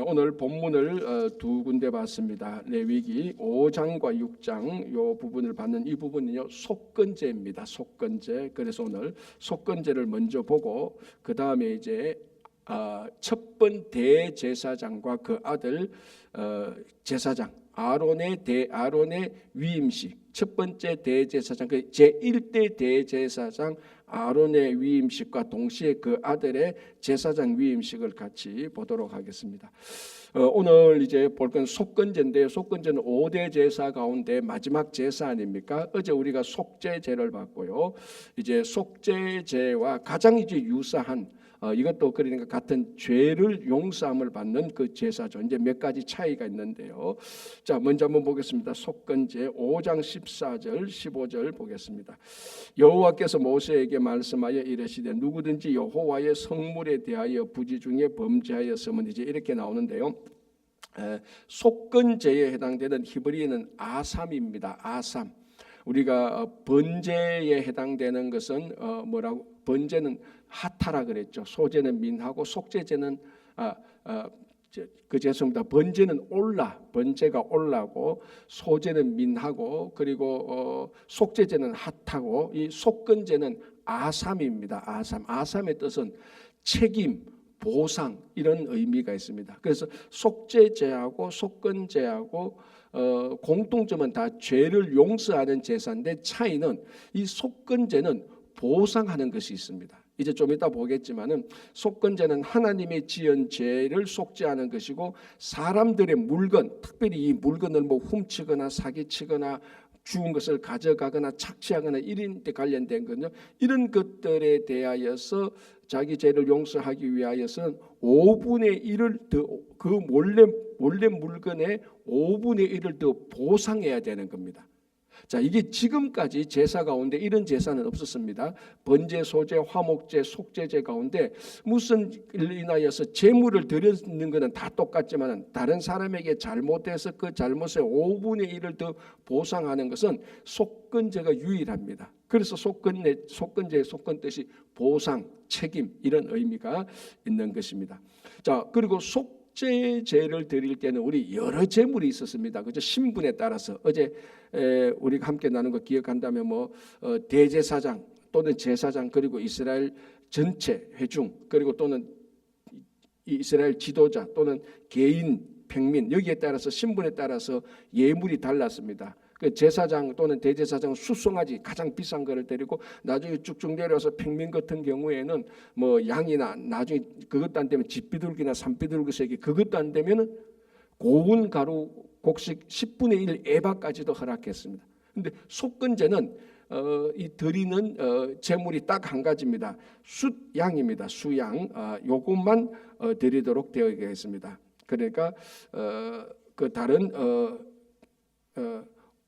오늘 본문을 두 군데 봤습니다. 레위기 5장과 6장 요 부분을 봤는 이 부분은요 속건제입니다. 속건제. 그래서 오늘 속건제를 먼저 보고 그 다음에 이제 첫 번 대제사장과 그 아들 제사장 아론의 위임식, 첫 번째 대제사장 그 제1대 대제사장 아론의 위임식과 동시에 그 아들의 제사장 위임식을 같이 보도록 하겠습니다. 오늘 이제 볼 건 속건제인데요. 속건제는 5대 제사 가운데 마지막 제사 아닙니까? 어제 우리가 속죄제를 봤고요. 이제 속죄제와 가장 이제 유사한 이것도 그러니까 같은 죄를 용서함을 받는 그 제사죠. 이제 몇 가지 차이가 있는데요. 자, 먼저 한번 보겠습니다. 속건제 5장 14절 15절 보겠습니다. 여호와께서 모세에게 말씀하여 이르시되 누구든지 여호와의 성물에 대하여 부지 중에 범죄하였으면 이제 이렇게 나오는데요. 속건제에 해당되는 히브리어는 아삼입니다. 아삼. 우리가 번제에 해당되는 것은 뭐라고? 번제는 하타라 그랬죠. 소제는 민하고 속죄제는 죄송합니다. 번제는 올라, 번제가 올라고 소제는 민하고 그리고 속죄제는 하타고 이 속건제는 아삼입니다. 아삼의 뜻은 책임, 보상 이런 의미가 있습니다. 그래서 속죄제하고 속건제하고 공통점은 다 죄를 용서하는 제사인데 차이는 이 속건제는 보상하는 것이 있습니다. 이제 좀 이따 보겠지만은 속건제는 하나님의 지은 죄를 속죄하는 것이고 사람들의 물건, 특별히 이 물건을 뭐 훔치거나 사기치거나 죽은 것을 가져가거나 착취하거나 이런 데 관련된 거는요. 이런 것들에 대하여서 자기 죄를 용서하기 위하여서는 5분의 1을 더 그 몰래 물건의 5분의 1을 더 보상해야 되는 겁니다. 자, 이게 지금까지 제사 가운데 이런 제사는 없었습니다. 번제, 소제, 화목제, 속죄제 가운데 무슨 일로 인하여서 제물을 드리는 것은 다 똑같지만 다른 사람에게 잘못해서 그 잘못의 5분의 1을 더 보상하는 것은 속건제가 유일합니다. 그래서 속건제의 속건뜻이 보상, 책임 이런 의미가 있는 것입니다. 자, 그리고 속죄제를 드릴 때는 우리 여러 제물이 있었습니다. 그죠? 신분에 따라서 어제 우리가 함께 나눈 거 기억한다면 대제사장 또는 제사장 그리고 이스라엘 전체 회중 그리고 또는 이스라엘 지도자 또는 개인 평민 여기에 따라서 신분에 따라서 예물이 달랐습니다. 그 제사장 또는 대제사장 수송아지 가장 비싼 거를 데리고 나중에 쭉쭉 내려서 평민 같은 경우에는 뭐 양이나 나중에 그것도 안 되면 집비둘기나 산비둘기 새끼 그것도 안 되면은 고운 가루 곡식 10분의 1 에바까지도 허락했습니다. 그런데 속건제는 이 드리는 제물이 딱 한 가지입니다. 숫양입니다. 수양 요것만 드리도록 되어 있습니다. 그러니까 그 다른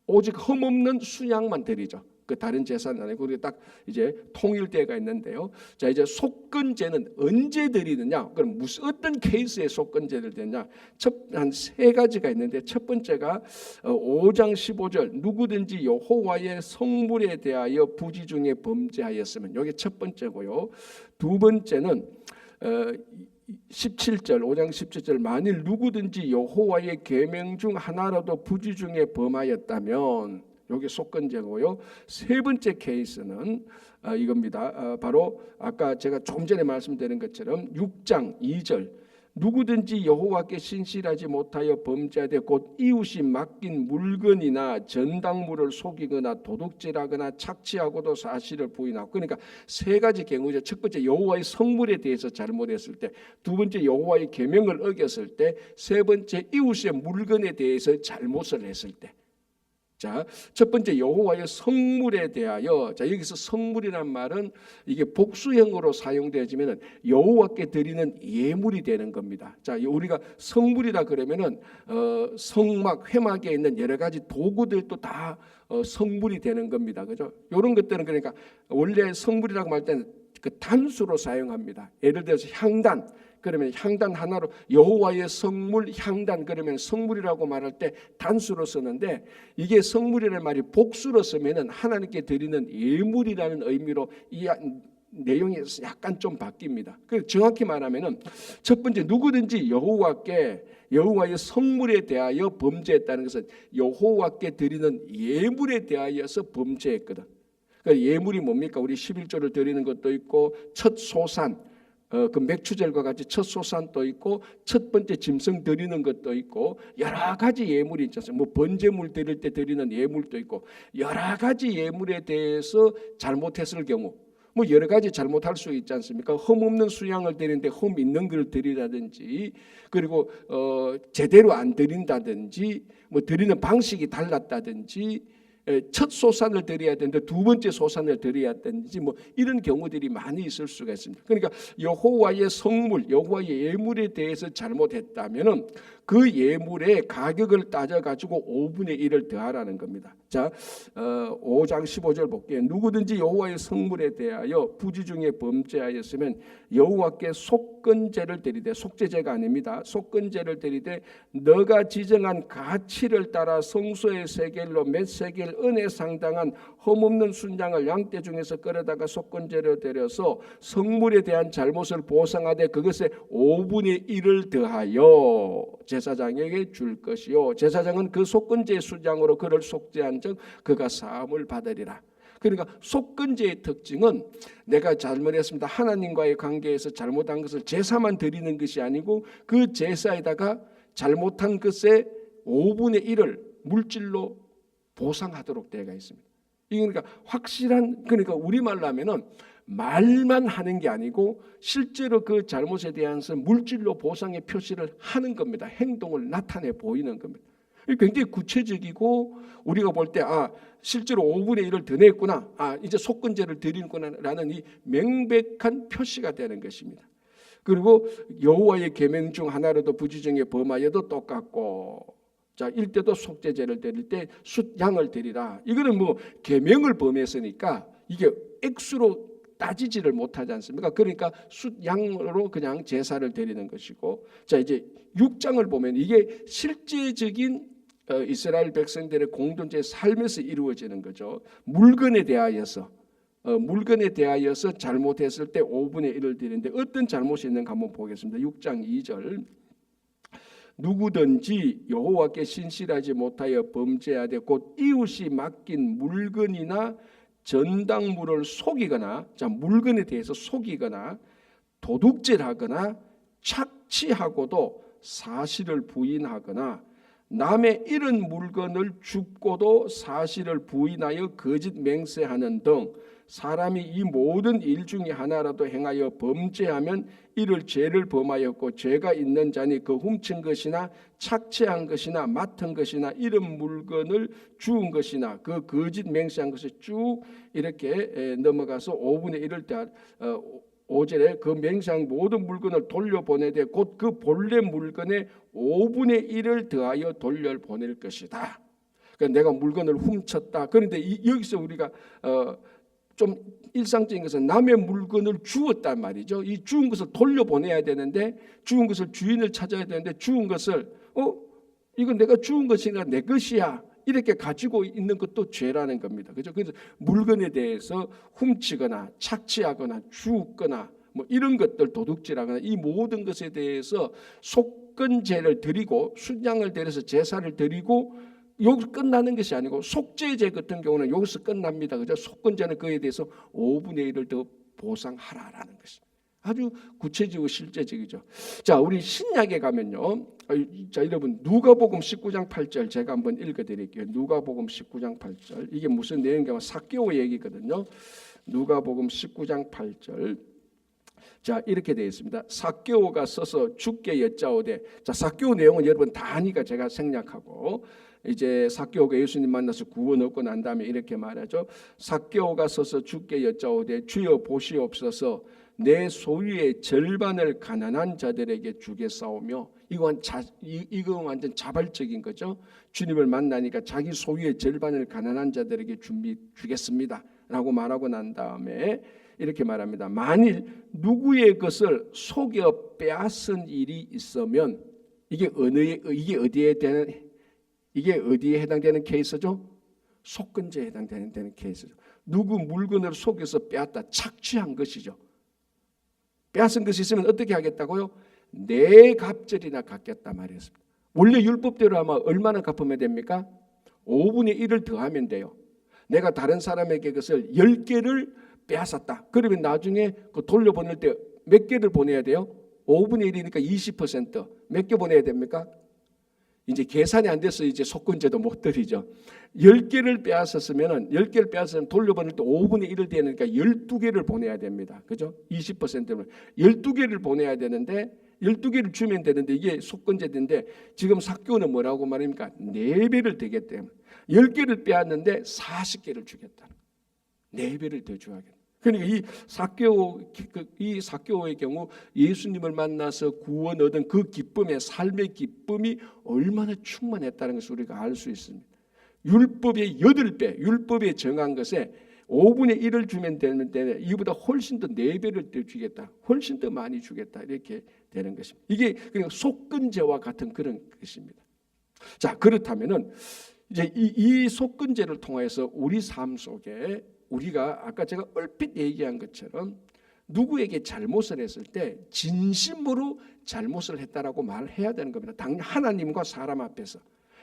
오직 흠없는 수양만 드리죠. 그 다른 제사는 아니고 우리가 딱 이제 통일 때가 있는데요. 자, 이제 속건제는 언제 드리느냐? 그럼 무슨 어떤 케이스에 속건제를 드리냐? 한 세 가지가 있는데 첫 번째가 5장 15절 누구든지 여호와의 성물에 대하여 부지 중에 범죄하였으면 이게 첫 번째고요. 두 번째는 17절 5장 17절 만일 누구든지 여호와의 계명 중 하나라도 부지 중에 범하였다면 이게 속건제고요. 세 번째 케이스는 이겁니다. 바로 아까 제가 조금 전에 말씀드린 것처럼 6장 2절 누구든지 여호와께 신실하지 못하여 범죄하되 곧 이웃이 맡긴 물건이나 전당물을 속이거나 도둑질하거나 착취하고도 사실을 부인하고 그러니까 세 가지 경우죠. 첫 번째 여호와의 성물에 대해서 잘못했을 때, 두 번째 여호와의 계명을 어겼을 때, 세 번째 이웃의 물건에 대해서 잘못을 했을 때. 자, 첫 번째 여호와의 성물에 대하여 자 여기서 성물이란 말은 이게 복수형으로 사용되어지면은 여호와께 드리는 예물이 되는 겁니다. 자, 우리가 성물이라 그러면은 성막 회막에 있는 여러 가지 도구들도 다 성물이 되는 겁니다. 그죠? 이런 것들은 그러니까 원래 성물이라고 말 때는 그 단수로 사용합니다. 예를 들어서 향단 그러면 향단 하나로 여호와의 성물 향단 그러면 성물이라고 말할 때 단수로 쓰는데 이게 성물이라는 말이 복수로 쓰면은 하나님께 드리는 예물이라는 의미로 내용이 약간 좀 바뀝니다. 그 정확히 말하면은 첫 번째, 누구든지 여호와의 성물에 대하여 범죄했다는 것은 여호와께 드리는 예물에 대하여서 범죄했거든. 그 예물이 뭡니까? 우리 11조를 드리는 것도 있고 첫 소산, 그 맥추절과 같이 첫 소산도 있고 첫 번째 짐승 드리는 것도 있고 여러 가지 예물이 있지 않습니까? 뭐 번제물 드릴 때 드리는 예물도 있고 여러 가지 예물에 대해서 잘못했을 경우 뭐 여러 가지 잘못할 수 있지 않습니까? 흠 없는 수양을 드리는데 흠 있는 걸 드리라든지 그리고 제대로 안 드린다든지 뭐 드리는 방식이 달랐다든지 첫 소산을 드려야 되는데 두 번째 소산을 드려야 되는지 뭐 이런 경우들이 많이 있을 수가 있습니다. 그러니까 여호와의 성물, 여호와의 예물에 대해서 잘못했다면은 그 예물의 가격을 따져가지고 5분의 1을 더하라는 겁니다. 자, 5장 15절 볼게요. 누구든지 여호와의 성물에 대하여 부지 중에 범죄하였으면 여호와께 속건제를 드리되, 속죄제가 아닙니다. 속건제를 드리되 너가 지정한 가치를 따라 성소의 세겔로 몇 세겔 은에 상당한 흠없는 순양을 양떼 중에서 끌어다가 속건제로 드려서 성물에 대한 잘못을 보상하되 그것의 5분의 1을 더하여 제사장에게 줄 것이요 제사장은 그 속건제의 순양으로 그를 속죄한 즉 그가 사함을 받으리라. 그러니까 속건제의 특징은 내가 잘못했습니다. 하나님과의 관계에서 잘못한 것을 제사만 드리는 것이 아니고 그 제사에다가 잘못한 것의 5분의 1을 물질로 보상하도록 되어 있습니다. 이게 그러니까 확실한, 그러니까 우리말로 하면은 말만 하는 게 아니고 실제로 그 잘못에 대해서 물질로 보상의 표시를 하는 겁니다. 행동을 나타내 보이는 겁니다. 굉장히 구체적이고 우리가 볼 때 실제로 5분의 1을 더 냈구나, 이제 속건제를 드리는구나라는 이 명백한 표시가 되는 것입니다. 그리고 여호와의 계명 중 하나라도 부지 중에 범하여도 똑같고, 자, 일때도 속죄제를 드릴 때 숫양을 드리라. 이거는 뭐 계명을 범했으니까 이게 액수로 따지지를 못하지 않습니까? 그러니까 숫양으로 그냥 제사를 드리는 것이고, 자, 이제 6장을 보면 이게 실제적인 이스라엘 백성들의 공동체의 삶에서 이루어지는 거죠. 물건에 대하여서 잘못했을 때 5분의 1을 드리는데 어떤 잘못이 있는가 한번 보겠습니다. 6장 2절. 누구든지 여호와께 신실하지 못하여 범죄하되 곧 이웃이 맡긴 물건이나 전당물을 속이거나, 자, 물건에 대해서 속이거나 도둑질하거나 착취하고도 사실을 부인하거나 남의 이런 물건을 줍고도 사실을 부인하여 거짓 맹세하는 등 사람이 이 모든 일 중에 하나라도 행하여 범죄하면 이를 죄를 범하였고 죄가 있는 자니 그 훔친 것이나 착취한 것이나 맡은 것이나 이런 물건을 주운 것이나 그 거짓 맹세한 것을 쭉 이렇게 넘어가서 5분의 1을 5절에 그 맹세한 모든 물건을 돌려보내되 곧 그 본래 물건의 5분의 1을 더하여 돌려보낼 것이다. 그러니까 내가 물건을 훔쳤다. 그런데 여기서 우리가 좀 일상적인 것은 남의 물건을 주었단 말이죠. 이 주운 것을 돌려보내야 되는데, 주운 것을 주인을 찾아야 되는데, 주운 것을 이건 내가 주운 것이니까 내 것이야 이렇게 가지고 있는 것도 죄라는 겁니다. 그죠? 그래서 물건에 대해서 훔치거나 착취하거나 주거나 뭐 이런 것들, 도둑질하거나 이 모든 것에 대해서 속건제를 드리고 순양을 드려서 제사를 드리고 여기서 끝나는 것이 아니고 속죄제 같은 경우는 여기서 끝납니다. 그죠? 속건제는 그에 대해서 5분의 1을 더 보상하라라는 것입니다. 아주 구체적이고 실제적이죠. 자, 우리 신약에 가면요. 자, 여러분 누가복음 19장 8절 제가 한번 읽어드릴게요. 누가복음 19장 8절. 이게 무슨 내용이냐면 삭개오 얘기거든요. 누가복음 19장 8절. 자, 이렇게 되어 있습니다. 삭개오가 서서 주께 여짜오되, 자, 삭개오 내용은 여러분 다 아니까 제가 생략하고, 이제 삭개오가 예수님 만나서 구원 얻고 난 다음에 이렇게 말하죠. 삭개오가 서서 주께 여짜오되 주여 보시옵소서 내 소유의 절반을 가난한 자들에게 주겠사오며, 이건 완전 자발적인 거죠. 주님을 만나니까 자기 소유의 절반을 가난한 자들에게 주겠습니다 라고 말하고 난 다음에 이렇게 말합니다. 만일 누구의 것을 속여 빼앗은 일이 있으면, 이게 어디에 해당되는 케이스죠? 속건제에 해당되는 케이스죠. 누구 물건을 속여서 빼앗다, 착취한 것이죠. 빼앗은 것이 있으면 어떻게 하겠다고요? 네 갑절이나 갚겠다 말했습니다. 원래 율법대로 하면 얼마나 갚으면 됩니까? 5분의 1을 더하면 돼요. 내가 다른 사람에게 그것을 10개를 빼앗았다. 그러면 나중에 그 돌려보낼 때 몇 개를 보내야 돼요? 5분의 1이니까 20%. 몇 개 보내야 됩니까? 이제 계산이 안 돼서 이제 속건제도 못 드리죠. 10개를 빼앗았으면 10개를 빼앗으면 돌려보낼 때 5분의 1을 되니까 12개를 보내야 됩니다. 그죠? 20%면 12개를 보내야 되는데 12개를 주면 되는데 이게 속건제인데 지금 삭개오는 뭐라고 말합니까? 4배를 되겠다. 10개를 빼앗는데 40개를 주겠다. 4배를 더 줘야겠다. 그러니까 이 삭개오의 경우 예수님을 만나서 구원 얻은 그 기쁨의 삶의 기쁨이 얼마나 충만했다는 것을 우리가 알 수 있습니다. 율법의 8배, 율법에 정한 것에 5분의 1을 주면 되는데 이보다 훨씬 더 4배를 더 주겠다. 훨씬 더 많이 주겠다. 이렇게 되는 것입니다. 이게 그냥 속건제와 같은 그런 것입니다. 자, 그렇다면은 이제 이 속건제를 통해서 우리 삶 속에 우리가 아까 제가 얼핏 얘기한 것처럼 누구에게 잘못을 했을 때 진심으로 잘못을 했다라고 말해야 되는 겁니다. 당연히 하나님과 사람 앞에서.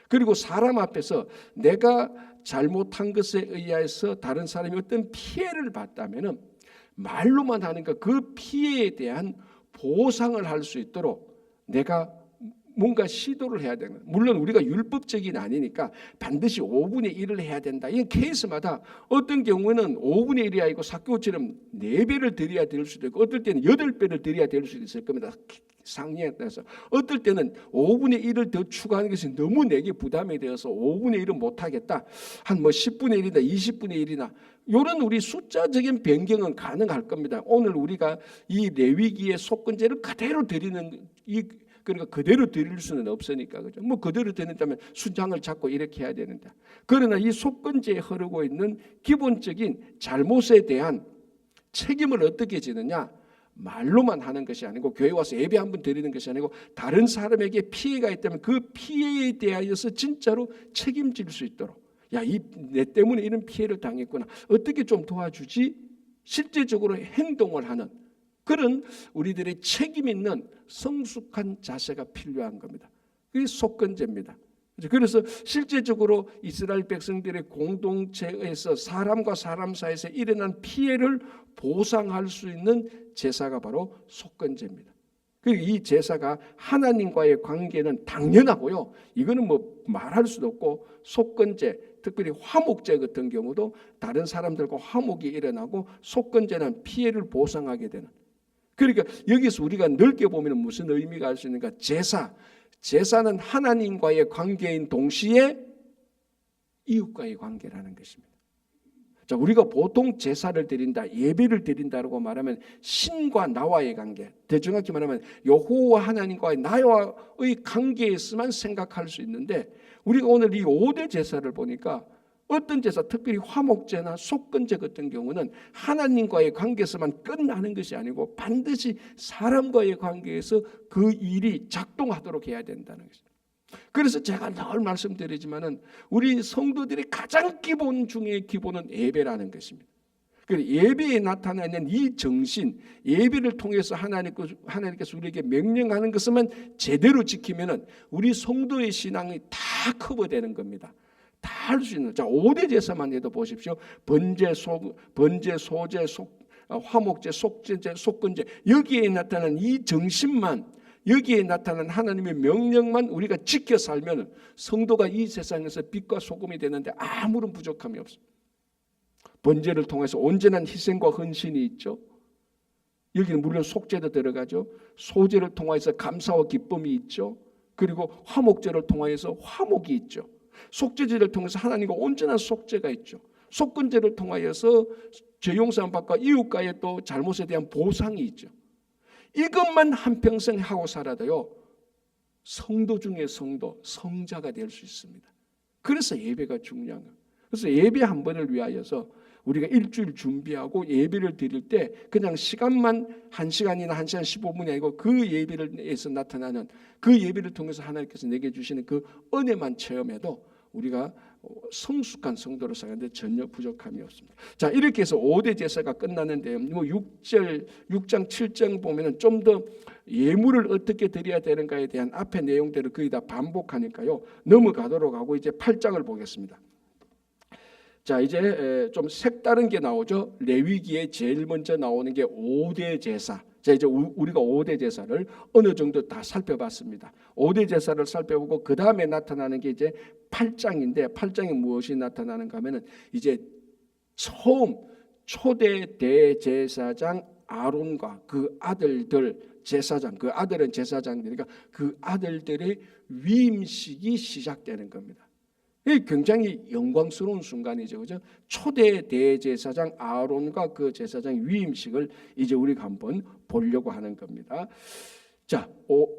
그리고 사람 앞에서 내가 잘못한 것에 의해서 다른 사람이 어떤 피해를 봤다면은 말로만 하니까 그 피해에 대한 보상을 할 수 있도록 내가 뭔가 시도를 해야 되는 거예요. 물론 우리가 율법적인 아니니까 반드시 5분의 1을 해야 된다. 이 케이스마다 어떤 경우는 5분의 1이 아니고 삭개오처럼 4배를 드려야 될 수도 있고 어떨 때는 8배를 드려야 될 수도 있을 겁니다. 상황에 따라서 어떨 때는 5분의 1을 더 추가하는 것이 너무 내게 부담이 되어서 5분의 1은 못하겠다. 한 뭐 10분의 1이나 20분의 1이나 이런 우리 숫자적인 변경은 가능할 겁니다. 오늘 우리가 이 레위기의 속건제를 그대로 드리는 그러니까 그대로 드릴 수는 없으니까 그죠. 뭐 그대로 드린다면 순장을 잡고 이렇게 해야 되는데 그러나 이 속건제에 흐르고 있는 기본적인 잘못에 대한 책임을 어떻게 지느냐? 말로만 하는 것이 아니고 교회 와서 예배 한번 드리는 것이 아니고 다른 사람에게 피해가 있다면 그 피해에 대하여서 진짜로 책임질 수 있도록 내 때문에 이런 피해를 당했구나. 어떻게 좀 도와주지? 실제적으로 행동을 하는 그런 우리들의 책임 있는 성숙한 자세가 필요한 겁니다. 그게 속건제입니다. 그래서 실제적으로 이스라엘 백성들의 공동체에서 사람과 사람 사이에서 일어난 피해를 보상할 수 있는 제사가 바로 속건제입니다. 그리고 이 제사가 하나님과의 관계는 당연하고요. 이거는 뭐 말할 수도 없고 속건제, 특별히 화목제 같은 경우도 다른 사람들과 화목이 일어나고 속건제는 피해를 보상하게 되는. 그러니까 여기서 우리가 넓게 보면 무슨 의미가 알 수 있는가? 제사는 하나님과의 관계인 동시에 이웃과의 관계라는 것입니다. 자, 우리가 보통 제사를 드린다, 예배를 드린다라고 말하면 신과 나와의 관계, 더 정확히 말하면 여호와 하나님과의 나와의 관계에서만 생각할 수 있는데 우리가 오늘 이 5대 제사를 보니까 어떤 제사, 특별히 화목제나 속건제 같은 경우는 하나님과의 관계에서만 끝나는 것이 아니고 반드시 사람과의 관계에서 그 일이 작동하도록 해야 된다는 것입니다. 그래서 제가 늘 말씀드리지만은 우리 성도들의 가장 기본 중에 기본은 예배라는 것입니다. 예배에 나타나는 이 정신, 예배를 통해서 하나님께서 우리에게 명령하는 것만 제대로 지키면은 우리 성도의 신앙이 다 커버되는 겁니다. 다 할 수 있는. 자, 5대 제사만 해도 보십시오. 번제, 소제, 화목제, 속제제, 속건제. 여기에 나타난 이 정신만, 여기에 나타난 하나님의 명령만 우리가 지켜 살면 성도가 이 세상에서 빛과 소금이 되는데 아무런 부족함이 없습니다. 번제를 통해서 온전한 희생과 헌신이 있죠. 여기는 물론 속죄도 들어가죠. 소제를 통해서 감사와 기쁨이 있죠. 그리고 화목제를 통해서 화목이 있죠. 속죄제를 통해서 하나님과 온전한 속죄가 있죠. 속건제를 통하여서 죄 용서함 받고 이웃과의 또 잘못에 대한 보상이 있죠. 이것만 한평생 하고 살아도요 성도 중에 성도, 성자가 될 수 있습니다. 그래서 예배가 중요한 거예요. 그래서 예배 한 번을 위하여서 우리가 일주일 준비하고 예배를 드릴 때 그냥 시간만 1시간이나 1시간 15분이 아니고 그 예배에서 나타나는 그 예배를 통해서 하나님께서 내게 주시는 그 은혜만 체험해도 우리가 성숙한 성도로 살아가는데 전혀 부족함이 없습니다. 자, 이렇게 해서 5대 제사가 끝나는데요. 뭐 6장 7장 보면은 좀 더 예물을 어떻게 드려야 되는가에 대한 앞의 내용들을 거의 다 반복하니까요. 넘어가도록 하고 이제 8장을 보겠습니다. 자, 이제 좀 색다른 게 나오죠. 레위기에 제일 먼저 나오는 게 5대 제사. 자, 이제 우리가 5대 제사를 어느 정도 다 살펴봤습니다. 5대 제사를 살펴보고 그 다음에 나타나는 게 이제 8장인데 8장에 무엇이 나타나는가 하면은 이제 처음 초대 대제사장 아론과 그 아들들 제사장, 그 아들은 제사장들이니까 그 아들들의 위임식이 시작되는 겁니다. 이 굉장히 영광스러운 순간이죠, 그죠? 초대 대제사장 아론과 그 제사장 위임식을 이제 우리가 한번 보려고 하는 겁니다. 자,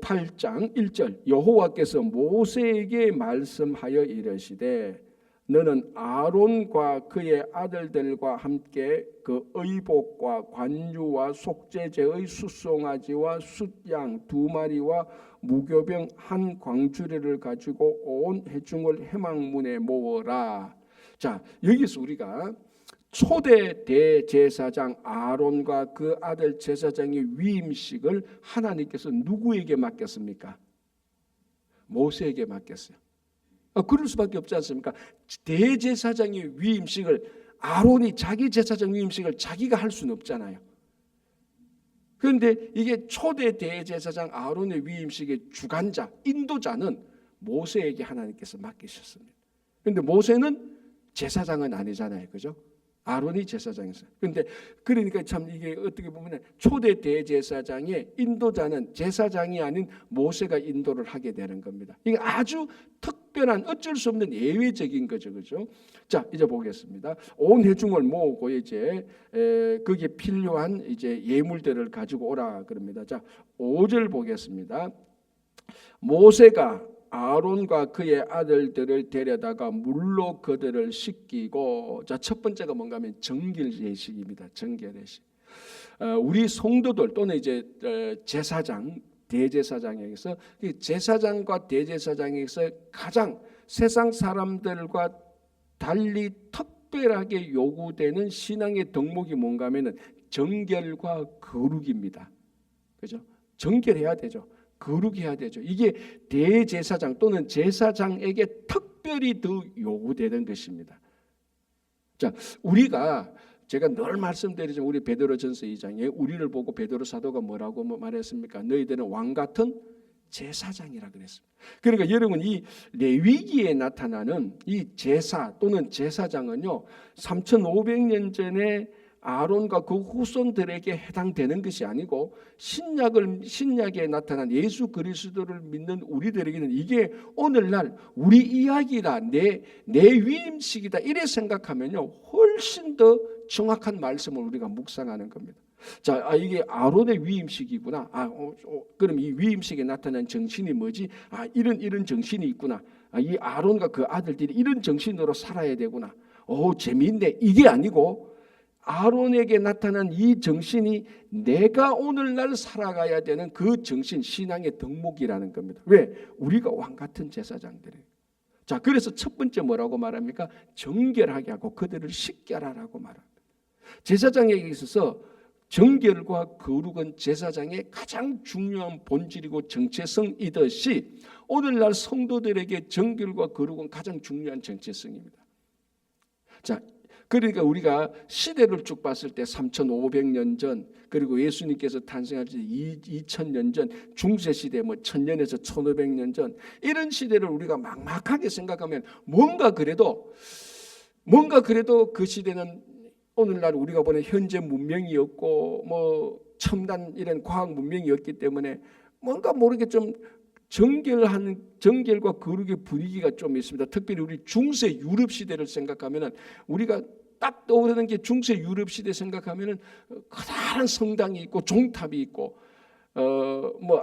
8장 1절 여호와께서 모세에게 말씀하여 이르시되 너는 아론과 그의 아들들과 함께 그 의복과 관유와 속죄제의 숫송아지와 숫양 2마리와 무교병 한 광주리를 가지고 온 회중을 회막문에 모으라. 자, 여기서 우리가 초대 대제사장 아론과 그 아들 제사장의 위임식을 하나님께서 누구에게 맡겼습니까? 모세에게 맡겼어요. 그럴 수밖에 없지 않습니까? 대제사장의 위임식을 아론이 자기 제사장 위임식을 자기가 할 수는 없잖아요. 그런데 이게 초대 대제사장 아론의 위임식의 주관자, 인도자는 모세에게 하나님께서 맡기셨습니다. 그런데 모세는 제사장은 아니잖아요, 그죠? 아론이 제사장이었어요. 그런데 그러니까 참 이게 어떻게 보면 초대 대제사장의 인도자는 제사장이 아닌 모세가 인도를 하게 되는 겁니다. 이게 아주 특별한 어쩔 수 없는 예외적인 거죠, 그죠? 자, 이제 보겠습니다. 온 회중을 모으고 이제 거기에 필요한 이제 예물들을 가지고 오라 그럽니다. 자, 5절 보겠습니다. 모세가 아론과 그의 아들들을 데려다가 물로 그들을 씻기고, 자, 첫 번째가 뭔가 하면 정결 예식입니다. 정결 예식. 우리 성도들 또는 이제 제사장, 대제사장에게서 제사장과 대제사장에게서 가장 세상 사람들과 달리 특별하게 요구되는 신앙의 덕목이 뭔가 하면은 정결과 거룩입니다. 그죠? 정결해야 되죠. 거룩해야 되죠. 이게 대제사장 또는 제사장에게 특별히 더 요구되는 것입니다. 자, 우리가 제가 늘 말씀드리지만 우리 베드로전서 2장에 우리를 보고 베드로 사도가 뭐라고 말했습니까? 너희들은 왕 같은 제사장이라 그랬습니다. 그러니까 여러분 이 레위기에 나타나는 이 제사 또는 제사장은요 3500년 전에 아론과 그 후손들에게 해당되는 것이 아니고 신약에 나타난 예수 그리스도를 믿는 우리들에게는 이게 오늘날 우리 이야기다, 내 위임식이다 이래 생각하면요 훨씬 더 정확한 말씀을 우리가 묵상하는 겁니다. 자, 이게 아론의 위임식이구나. 그럼 이 위임식에 나타난 정신이 뭐지? 이런 정신이 있구나. 이 아론과 그 아들들이 이런 정신으로 살아야 되구나. 재미있네. 이게 아니고 아론에게 나타난 이 정신이 내가 오늘날 살아가야 되는 그 정신, 신앙의 덕목이라는 겁니다. 왜? 우리가 왕같은 제사장들이에요. 자, 그래서 첫 번째 뭐라고 말합니까? 정결하게 하고 그들을 씻겨라라고 말합니다. 제사장에게 있어서 정결과 거룩은 제사장의 가장 중요한 본질이고 정체성이듯이 오늘날 성도들에게 정결과 거룩은 가장 중요한 정체성입니다. 자, 그러니까 우리가 시대를 쭉 봤을 때 3500년 전 그리고 예수님께서 탄생하신 2000년 전 중세시대 1000년에서 1500년 전 이런 시대를 우리가 막막하게 생각하면 뭔가 그래도 그 시대는 오늘날 우리가 보는 현재 문명이었고 첨단 이런 과학 문명이었기 때문에 뭔가 모르게 좀 정결과 거룩의 분위기가 좀 있습니다. 특별히 우리 중세 유럽 시대를 생각하면은 우리가 딱 떠오르는 게 중세 유럽 시대 생각하면은 커다란 성당이 있고 종탑이 있고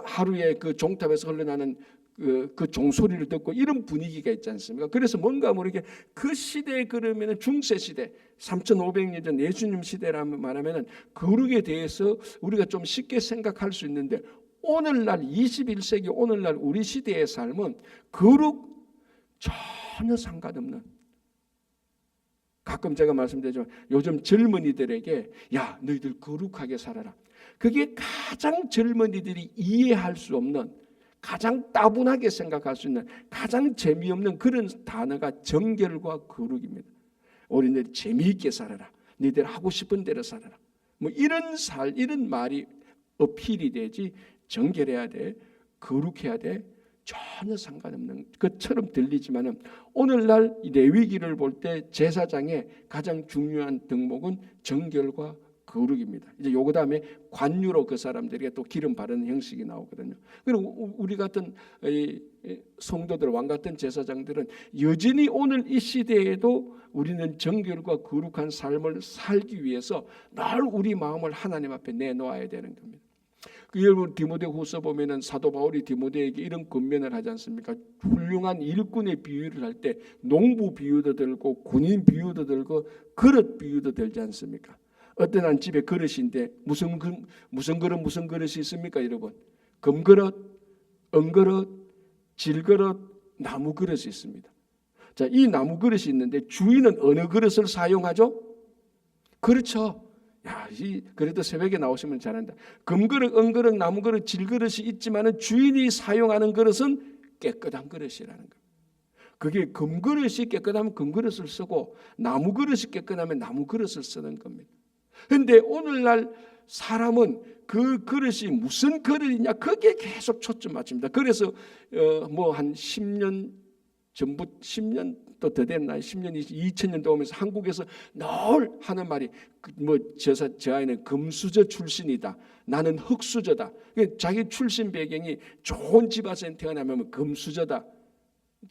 하루에 그 종탑에서 흘러나는 그 종소리를 듣고 이런 분위기가 있지 않습니까? 그래서 뭔가 모르게 그 시대에 그러면은 중세 시대 3500년 전 예수님 시대라면 말하면은 거룩에 대해서 우리가 좀 쉽게 생각할 수 있는데 오늘날 21세기 오늘날 우리 시대의 삶은 거룩 전혀 상관없는, 가끔 제가 말씀드리지만 요즘 젊은이들에게 야 너희들 거룩하게 살아라, 그게 가장 젊은이들이 이해할 수 없는, 가장 따분하게 생각할 수 있는, 가장 재미없는 그런 단어가 정결과 거룩입니다. 우리는 재미있게 살아라, 너희들 하고 싶은 대로 살아라, 뭐 이런 말이 어필이 되지, 정결해야 돼, 거룩해야 돼, 전혀 상관없는 것처럼 들리지만은 오늘날 레위기를 볼 때 제사장의 가장 중요한 덕목은 정결과 거룩입니다. 이제 요거 다음에 관유로 그 사람들에게 또 기름 바르는 형식이 나오거든요. 그리고 우리 같은 성도들, 왕 같은 제사장들은 여전히 오늘 이 시대에도 우리는 정결과 거룩한 삶을 살기 위해서 늘 우리 마음을 하나님 앞에 내놓아야 되는 겁니다. 여러분 디모데후서 보면은 사도 바울이 디모데에게 이런 권면을 하지 않습니까? 훌륭한 일꾼의 비유를 할 때 농부 비유도 들고 군인 비유도 들고 그릇 비유도 들지 않습니까? 어떤 한 집에 그릇인데 무슨 그릇이 있습니까, 여러분? 금그릇, 은그릇, 질그릇, 나무 그릇이 있습니다. 자, 이 나무 그릇이 있는데 주인은 어느 그릇을 사용하죠? 그렇죠. 야, 그래도 새벽에 나오시면 잘한다. 금그릇, 은그릇, 나무그릇, 질그릇이 있지만은 주인이 사용하는 그릇은 깨끗한 그릇이라는 거예요. 그게 금그릇이 깨끗하면 금그릇을 쓰고 나무그릇이 깨끗하면 나무그릇을 쓰는 겁니다. 그런데 오늘날 사람은 그 그릇이 무슨 그릇이냐, 그게 계속 초점 맞춥니다. 그래서 뭐 한 10년 전부 10년 또 더 됐나요? 10년, 2000년도 오면서 한국에서 늘 하는 말이 뭐 저 아이는 금수저 출신이다, 나는 흙수저다. 자기 출신 배경이 좋은 집에서 태어나면 금수저다,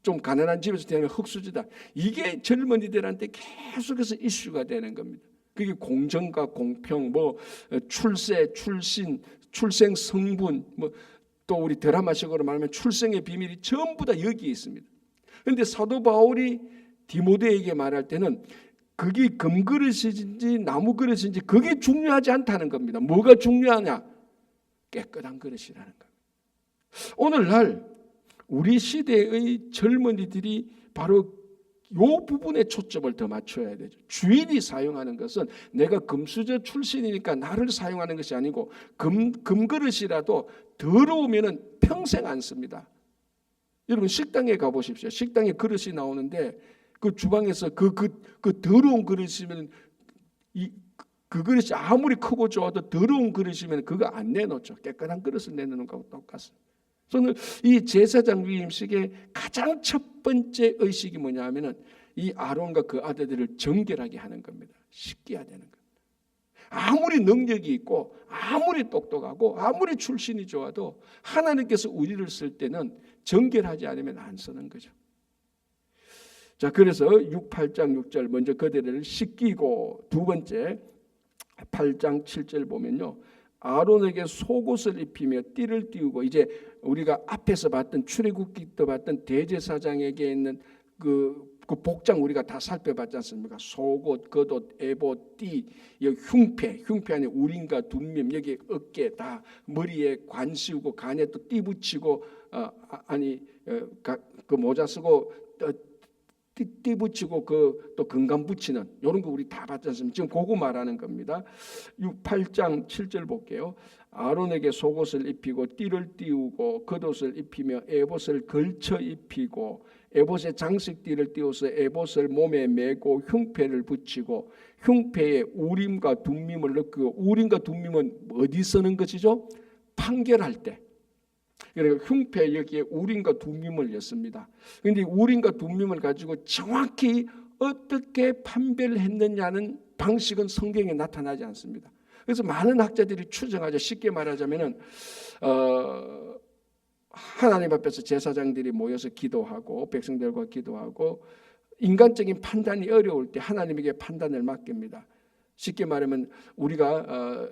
좀 가난한 집에서 태어나면 흙수저다. 이게 젊은이들한테 계속해서 이슈가 되는 겁니다. 그게 공정과 공평, 뭐 출세, 출신, 출생 성분, 뭐 또 우리 드라마식으로 말하면 출생의 비밀이 전부 다 여기에 있습니다. 그런데 사도 바울이 디모데에게 말할 때는 그게 금그릇인지 나무 그릇인지 그게 중요하지 않다는 겁니다. 뭐가 중요하냐? 깨끗한 그릇이라는 겁니다. 오늘날 우리 시대의 젊은이들이 바로 이 부분에 초점을 더 맞춰야 되죠. 주인이 사용하는 것은 내가 금수저 출신이니까 나를 사용하는 것이 아니고 금그릇이라도 더러우면 평생 안 씁니다. 여러분 식당에 가보십시오. 식당에 그릇이 나오는데 그 주방에서 그 더러운 그릇이면 그 그릇이 아무리 크고 좋아도 더러운 그릇이면 그거 안 내놓죠. 깨끗한 그릇을 내놓는 거하고 똑같습니다. 저는 이 제사장 위임식의 가장 첫 번째 의식이 뭐냐 하면은 이 아론과 그 아들들을 정결하게 하는 겁니다. 씻게 해야 되는 겁니다. 아무리 능력이 있고 아무리 똑똑하고 아무리 출신이 좋아도 하나님께서 우리를 쓸 때는 정결하지 않으면 안 쓰는 거죠. 자, 그래서 8장 6절 먼저 그들을 씻기고, 두 번째 8장 7절 보면요, 아론에게 속옷을 입히며 띠를 띠우고, 이제 우리가 앞에서 봤던 출애굽기 때 봤던 대제사장에게 있는 그 복장 우리가 다 살펴봤지 않습니까? 속옷, 겉옷, 에봇, 띠, 여기 흉패 안에 우림과 둠밈, 여기 어깨 다, 머리에 관 씌우고 간에 또 띠 붙이고, 그 모자 쓰고 띠 붙이고 그 또 금감 붙이는 이런 거 우리 다 봤지 않습니까? 지금 그거 말하는 겁니다. 8장 7절 볼게요. 아론에게 속옷을 입히고 띠를 띠우고 겉옷을 입히며 에봇을 걸쳐 입히고 에봇에 장식띠를 띄워서 에봇을 몸에 메고 흉패를 붙이고 흉패에 우림과 둠밈을 넣고, 우림과 둠밈은 어디 쓰는 것이죠? 판결할 때. 그리고 흉패 여기에 우림과 둠밈을 였습니다. 그런데 우림과 둠밈을 가지고 정확히 어떻게 판별했느냐는 방식은 성경에 나타나지 않습니다. 그래서 많은 학자들이 추정하죠. 쉽게 말하자면은 하나님 앞에서 제사장들이 모여서 기도하고 백성들과 기도하고 인간적인 판단이 어려울 때 하나님에게 판단을 맡깁니다. 쉽게 말하면 우리가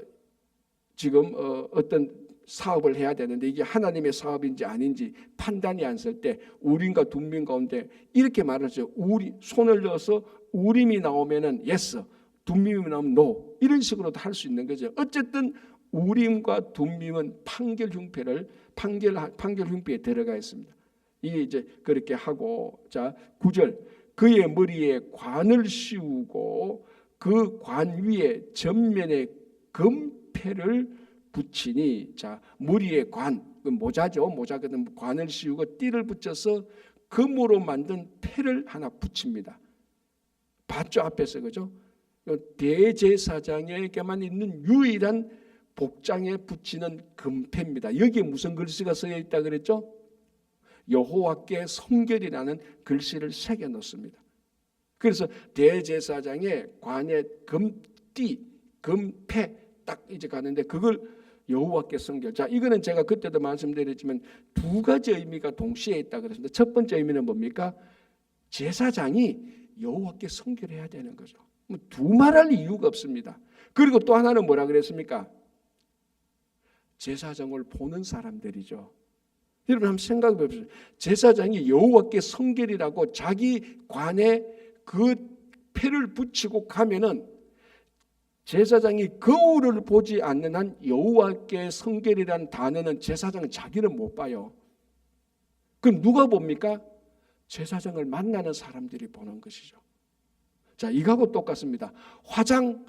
지금 어떤 사업을 해야 되는데 이게 하나님의 사업인지 아닌지 판단이 안 설 때 우림과 둠밈 가운데 이렇게 말하죠. 손을 넣어서 우림이 나오면은 yes, 둠밈이 나오면 no, 이런 식으로도 할 수 있는 거죠. 어쨌든 우림과 둠밈은 판결 흉패에 들어가 있습니다. 이게 이제 그렇게 하고, 자 9절, 그의 머리에 관을 씌우고 그 관 위에 전면에 금패를 붙이니, 자 머리에 관, 모자죠. 모자거든. 관을 씌우고 띠를 붙여서 금으로 만든 패를 하나 붙입니다. 봤죠 앞에서, 그죠? 대제사장에게만 있는 유일한 복장에 붙이는 금패입니다. 여기에 무슨 글씨가 쓰여 있다 그랬죠? 여호와께 성결이라는 글씨를 새겨 놓습니다. 그래서 대제사장의 관에 금띠, 금패 딱 이제 가는데 그걸 여호와께 성결. 자, 이거는 제가 그때도 말씀드렸지만 두 가지 의미가 동시에 있다 그랬습니다. 첫 번째 의미는 뭡니까? 제사장이 여호와께 성결해야 되는 거죠. 두말할 이유가 없습니다. 그리고 또 하나는 뭐라 그랬습니까? 제사장을 보는 사람들이죠. 여러분 한번 생각해 보십시오. 제사장이 여호와께 성결이라고 자기 관에 그 패를 붙이고 가면은 제사장이 거울을 보지 않는 한 여호와께 성결이라는 단어는 제사장은 자기는 못 봐요. 그럼 누가 봅니까? 제사장을 만나는 사람들이 보는 것이죠. 자, 이거하고 똑같습니다. 화장,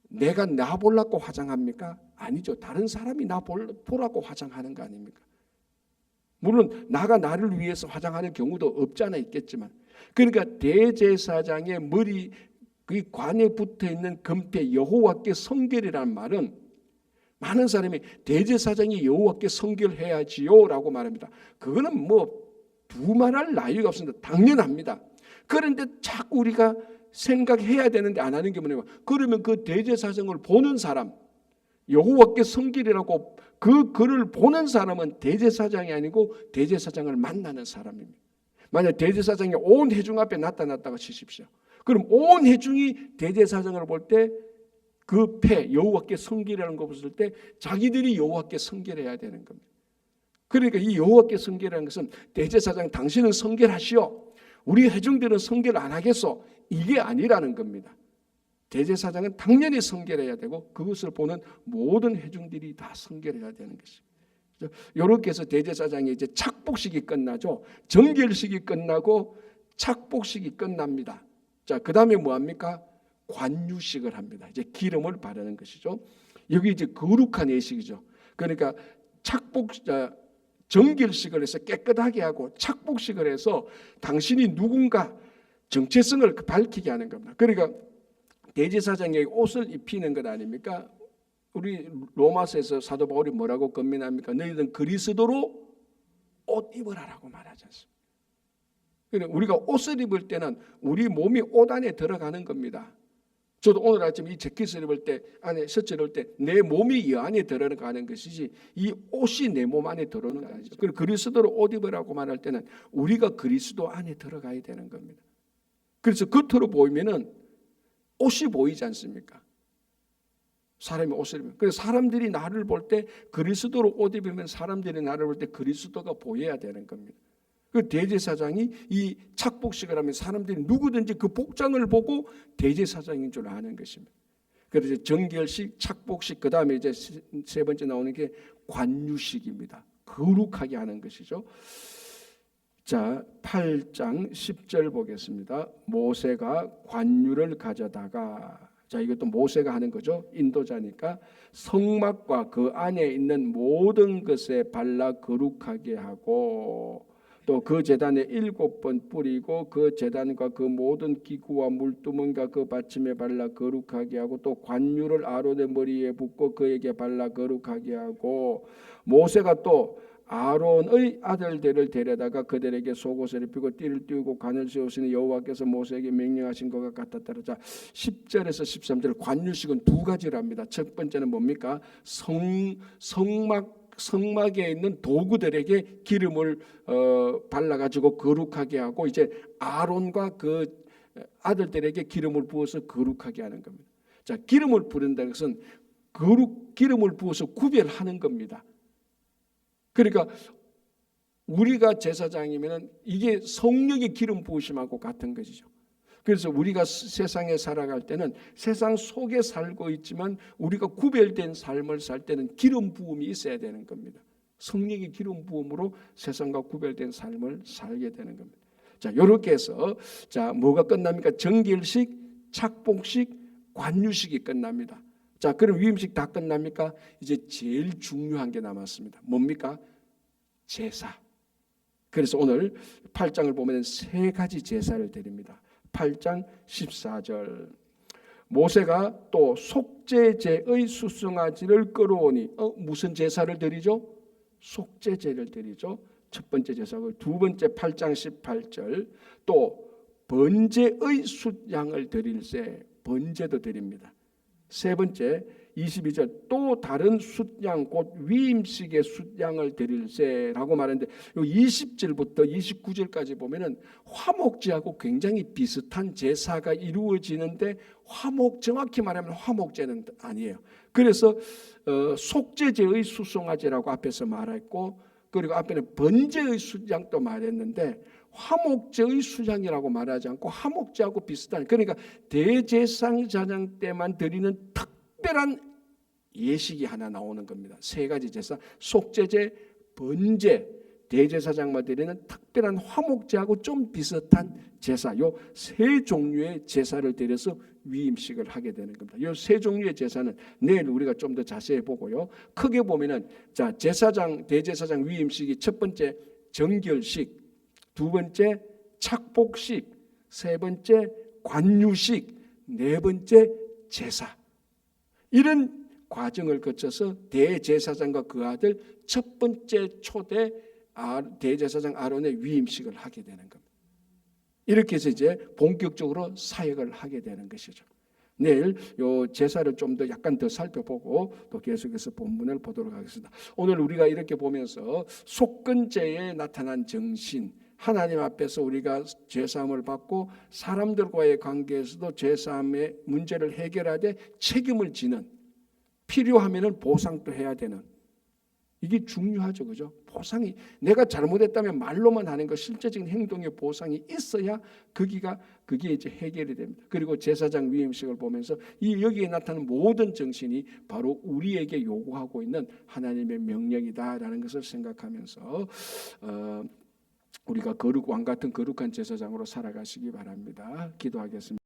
내가 나 보려고 화장합니까? 아니죠. 다른 사람이 나 보라고 화장하는 거 아닙니까? 물론 나가 나를 위해서 화장하는 경우도 없지 않아 있겠지만, 그러니까 대제사장의 머리 그 관에 붙어있는 금패 여호와께 성결이라는 말은 많은 사람이 대제사장이 여호와께 성결해야지요 라고 말합니다. 그거는 뭐 두말할 나위가 없습니다. 당연합니다. 그런데 자꾸 우리가 생각해야 되는데 안 하는 게 뭐냐면, 그러면 그 대제사장을 보는 사람, 여호와께 성결이라고 그 글을 보는 사람은 대제사장이 아니고 대제사장을 만나는 사람입니다. 만약 대제사장이 온 회중 앞에 나타났다고 치십시오. 그럼 온 회중이 대제사장을 볼 때 그 패, 여호와께 성결이라는 거 봤을 때 자기들이 여호와께 성결해야 되는 겁니다. 그러니까 이 여호와께 성결이라는 것은 대제사장 당신은 성결하시오, 우리 회중들은 성결 안 하겠소, 이게 아니라는 겁니다. 대제사장은 당연히 성결해야 되고 그것을 보는 모든 회중들이 다 성결해야 되는 것입니다. 이렇게 해서 대제사장이 이제 착복식이 끝나죠. 정결식이 끝나고 착복식이 끝납니다. 자, 그 다음에 뭐합니까? 관유식을 합니다. 이제 기름을 바르는 것이죠. 여기 이제 거룩한 예식이죠. 그러니까 정결식을 해서 깨끗하게 하고 착복식을 해서 당신이 누군가 정체성을 밝히게 하는 겁니다. 그러니까 대제사장에게 옷을 입히는 것 아닙니까? 우리 로마서에서 사도 바울이 뭐라고 권면합니까? 너희들은 그리스도로 옷 입으라라고 말하지 않습니까? 그러니까 우리가 옷을 입을 때는 우리 몸이 옷 안에 들어가는 겁니다. 저도 오늘 아침 이 재킷을 입을 때, 안에 셔츠를 입을 때 내 몸이 이 안에 들어가는 것이지 이 옷이 내 몸 안에 들어오는 거 아니죠. 그리고 그리스도로 옷 입으라고 말할 때는 우리가 그리스도 안에 들어가야 되는 겁니다. 그래서 겉으로 보이면은 옷이 보이지 않습니까? 사람이 옷을 입으면. 그래서 사람들이 나를 볼 때 그리스도로 옷 입으면 사람들이 나를 볼 때 그리스도가 보여야 되는 겁니다. 그 대제사장이 이 착복식을 하면 사람들이 누구든지 그 복장을 보고 대제사장인 줄 아는 것입니다. 그래서 정결식, 착복식, 그 다음에 이제 세 번째 나오는 게 관유식입니다. 거룩하게 하는 것이죠. 자, 8장 10절 보겠습니다. 모세가 관유를 가져다가, 자 이것도 모세가 하는 거죠. 인도자니까 성막과 그 안에 있는 모든 것에 발라 거룩하게 하고 또 그 제단에 7번 뿌리고 그 제단과 그 모든 기구와 물두멍과 그 받침에 발라 거룩하게 하고 또 관유를 아론의 머리에 붓고 그에게 발라 거룩하게 하고 모세가 또 아론의 아들들을 데려다가 그들에게 속옷을 입히고 띠를 띠우고 관을 세우시니 여호와께서 모세에게 명령하신 것과 같았더라. 자, 10절에서 13절 관유식은 두 가지를 합니다. 첫 번째는 뭡니까? 성막에 있는 도구들에게 기름을 발라가지고 거룩하게 하고 이제 아론과 그 아들들에게 기름을 부어서 거룩하게 하는 겁니다. 자, 기름을 부른다는 것은 기름을 부어서 구별하는 겁니다. 그러니까 우리가 제사장이면 이게 성령의 기름 부으심하고 같은 것이죠. 그래서 우리가 세상에 살아갈 때는 세상 속에 살고 있지만 우리가 구별된 삶을 살 때는 기름 부음이 있어야 되는 겁니다. 성령의 기름 부음으로 세상과 구별된 삶을 살게 되는 겁니다. 자, 이렇게 해서 자, 뭐가 끝납니까? 정결식, 착복식, 관유식이 끝납니다. 자, 그럼 위임식 다 끝납니까? 이제 제일 중요한 게 남았습니다. 뭡니까? 제사. 그래서 오늘 8장을 보면 세 가지 제사를 드립니다. 8장 14절. 모세가 또 속죄제의 수송아지를 끌어오니 무슨 제사를 드리죠? 속죄제를 드리죠. 첫 번째 제사고, 두 번째 8장 18절 또 번제의 숫양을 드릴세. 번제도 드립니다. 세 번째 22절 또 다른 숫양 곧 위임식의 숫양을 드릴세라고 말하는데, 요 20절부터 29절까지 보면은 화목제하고 굉장히 비슷한 제사가 이루어지는데, 정확히 말하면 화목제는 아니에요. 그래서 속죄제의 수송아지라고 앞에서 말했고, 그리고 앞에는 번제의 숫양도 말했는데 화목제의 수양이라고 말하지 않고 화목제하고 비슷한, 그러니까 대제사장 때만 드리는 특별한 예식이 하나 나오는 겁니다. 세 가지 제사, 속죄제, 번제, 대제사장만 드리는 특별한 화목제하고 좀 비슷한 제사, 요 세 종류의 제사를 드려서 위임식을 하게 되는 겁니다. 요 세 종류의 제사는 내일 우리가 좀 더 자세히 보고요. 크게 보면은 자, 제사장, 대제사장 위임식이 첫 번째 정결식, 두 번째 착복식, 세 번째 관유식, 네 번째 제사. 이런 과정을 거쳐서 대제사장과 그 아들 첫 번째 초대 대제사장 아론의 위임식을 하게 되는 겁니다. 이렇게 해서 이제 본격적으로 사역을 하게 되는 것이죠. 내일 요 제사를 좀 더 약간 더 살펴보고 또 계속해서 본문을 보도록 하겠습니다. 오늘 우리가 이렇게 보면서 속건제에 나타난 정신, 하나님 앞에서 우리가 죄사함을 받고 사람들과의 관계에서도 죄사함의 문제를 해결하되 책임을 지는, 필요하면은 보상도 해야 되는, 이게 중요하죠. 그죠? 보상이, 내가 잘못했다면 말로만 하는 것, 실제적인 행동의 보상이 있어야 그게 이제 해결이 됩니다. 그리고 제사장 위임식을 보면서 이 여기에 나타나는 모든 정신이 바로 우리에게 요구하고 있는 하나님의 명령이다라는 것을 생각하면서 우리가 왕 같은 거룩한 제사장으로 살아가시기 바랍니다. 기도하겠습니다.